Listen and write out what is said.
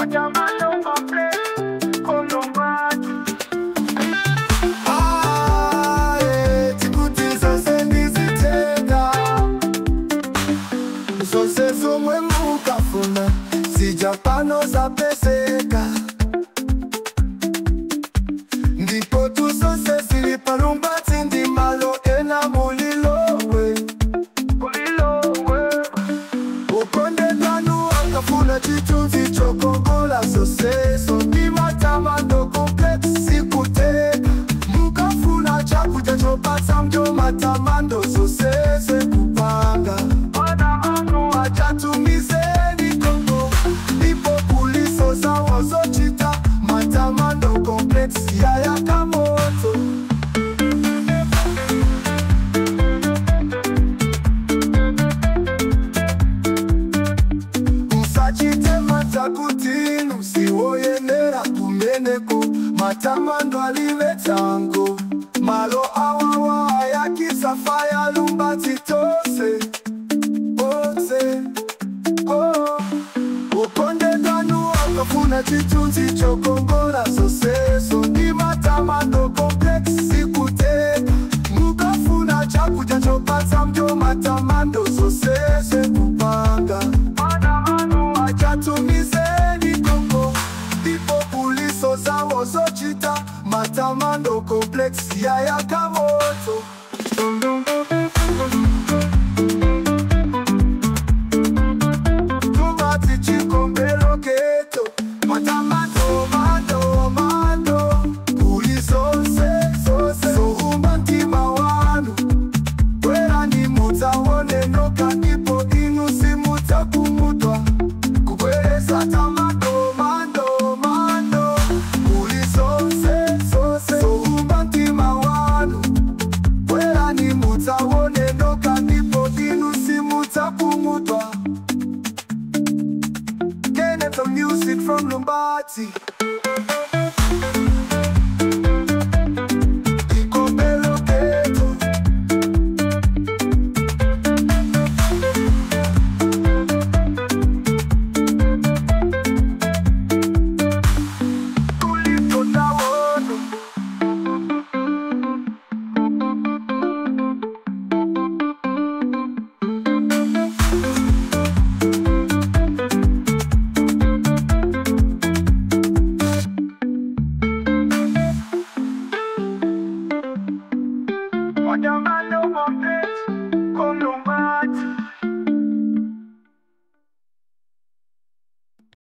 Matamando complex con Lombati. Tikuti zose ndizitenda, zose zomwe mukafuna sijapano zapeseka, ndipo tuzose zili pa Lombati ndi malo ena mulilowe. Ukonde lanu akafuna chitunzi chokongola zoseso ndi Matamando complex sikuteka, mukafuna chakuja chopatsa mjo Matamando zosese kupanga. Achatumizeni Kongo, ndipo kuliso zawo zochita Matamando complex yayaka moto. Musachite matakutinu siwoyenera kumeneko, Matamando alive tango malo awawa ayakisafaya Lombati tose ose. Ukonde lanu akafuna chitunzi chokongola zoseso ndi Matamando complex sikuteka, mukafuna chakuja chopatsa mjo Matamando zosese kupanga. Achatumizeni Kongo, ndipo kuliso zawo zochita Matamando complex yayaka moto. Tubati chikombelo keto Matamando mando kuliso zose zohumba ntima wanu. Kwera ni mutaone noka, ndipo inu simutakumutwa kukweleza Tamando mando kuliso zose zohumba ntima wanu. Kwera ni mutaone noka, ndipo inu simutakumutwa. Get the music from Lombati.